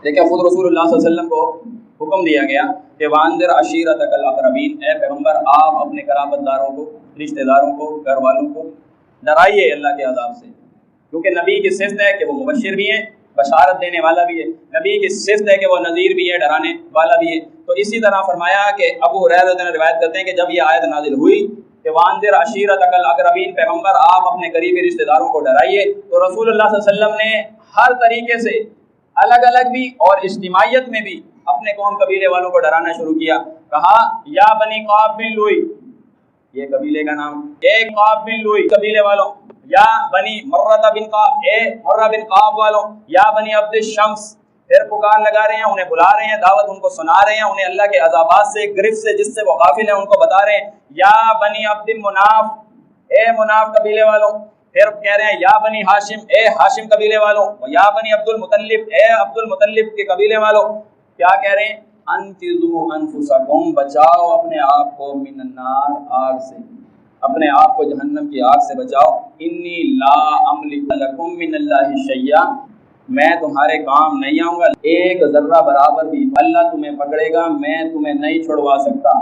دیکھیں خود رسول اللہ صلی اللہ علیہ وسلم کو حکم دیا گیا کہ وانذر عشیرتک الاقربین، اے پیغمبر آپ اپنے قرابت داروں کو، رشتہ داروں کو، گھر والوں کو ڈرائیے اللہ کے عذاب سے، کیونکہ نبی کی صفت ہے کہ وہ مبشر بھی ہے، بشارت دینے والا بھی ہے، نبی کی صفت ہے کہ وہ نذیر بھی ہے، ڈرانے والا بھی ہے۔ تو اسی طرح فرمایا کہ ابو ہریرہ نے روایت کرتے ہیں کہ جب یہ آیت نازل ہوئی کہ وانذر عشیرتک الاقربین، پیغمبر آپ اپنے قریبی رشتہ داروں کو ڈرائیے، تو رسول اللہ صلی اللہ علیہ وسلم نے ہر طریقے سے الگ الگ بھی اور اجتماعیت میں بھی اپنے قوم قبیلے والوں کو ڈرانا شروع کیا۔ کہا یا بنی قعب بن لوئی، یہ قبیلے کا نام، اے قعب بن لوئی قبیلے والوں، یا بنی مرہ بن قعب، اے مرہ بن قعب والوں، یا بنی عبد الشمس، پھر پکار لگا رہے ہیں، انہیں بلا رہے ہیں، دعوت ان کو سنا رہے ہیں، انہیں اللہ کے عذابات سے، گرفت سے جس سے وہ غافل ہیں ان کو بتا رہے ہیں۔ یا بنی عبد مناف، اے مناف قبیلے والوں، پھر کہہ رہے ہیں یا بنی ہاشم، اے ہاشم قبیلے والوں، یا بنی عبد المطلب، اے عبد المطلب کے قبیلے والوں۔ کیا کہہ رہے ہیں؟ انقذوا انفسکم، بچاؤ اپنے آپ کو، من النار، آگ سے، اپنے آپ کو جہنم کی آگ سے بچاؤ۔ انی لا املک لکم من اللہ شیئا، میں تمہارے کام نہیں آؤں گا ایک ذرہ برابر بھی، اللہ تمہیں پکڑے گا، میں تمہیں نہیں چھڑوا سکتا،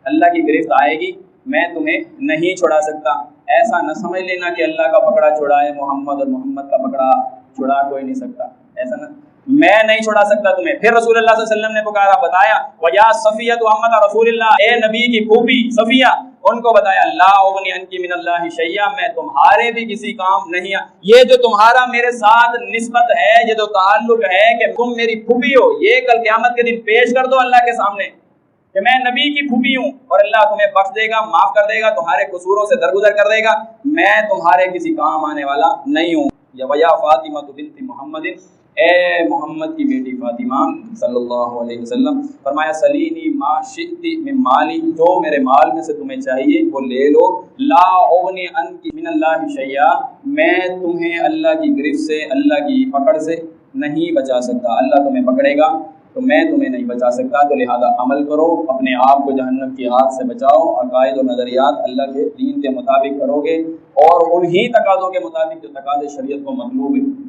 اللہ کی گرفت آئے گی، میں تمہیں نہیں چھڑا سکتا۔ ایسا نہ سمجھ لینا کہ اللہ کا پکڑا چھڑائے محمد، اور محمد کا پکڑا چھڑا کوئی نہیں سکتا، ایسا نہ، میں نہیں چھڑا سکتا تمہیں۔ پھر رسول اللہ صلی اللہ علیہ وسلم نے پکارا، بتایا وَيَا صَفِيَّةُ عَمَّةَ رسول اللہ، اے نبی کی پھوپھی صفیہ، ان کو بتایا لا اغنی عنکی من اللہ شیئا، میں تمہارے بھی کسی کام نہیں، یہ جو تمہارا میرے ساتھ نسبت ہے، یہ جو تعلق ہے کہ تم میری پھوپھی ہو، یہ کل قیامت کے دن پیش کر دو اللہ کے سامنے کہ میں نبی کی پھوپھی ہوں، اور اللہ تمہیں بخش دے گا، معاف کر دے گا، تمہارے قصوروں سے درگزر کر دے گا، میں تمہارے کسی کام آنے والا نہیں ہوں۔ یا ویا فاطمہ بنت محمد، اے محمد کی بیٹی فاطمہ صلی اللہ علیہ وسلم، فرمایا سلینی ما شئت من مالی، جو میرے مال میں سے تمہیں چاہیے وہ لے لو، لا اغنی عنک من اللہ شیئا، میں تمہیں اللہ کی گرفت سے، اللہ کی پکڑ سے نہیں بچا سکتا، اللہ تمہیں پکڑے گا تو میں تمہیں نہیں بچا سکتا، تو لہذا عمل کرو، اپنے آپ کو جہنم کی آگ سے بچاؤ، عقائد و نظریات اللہ کے دین کے مطابق کرو گے، اور انہی تقاضوں کے مطابق جو تقاضے شریعت کو مطلوب ہے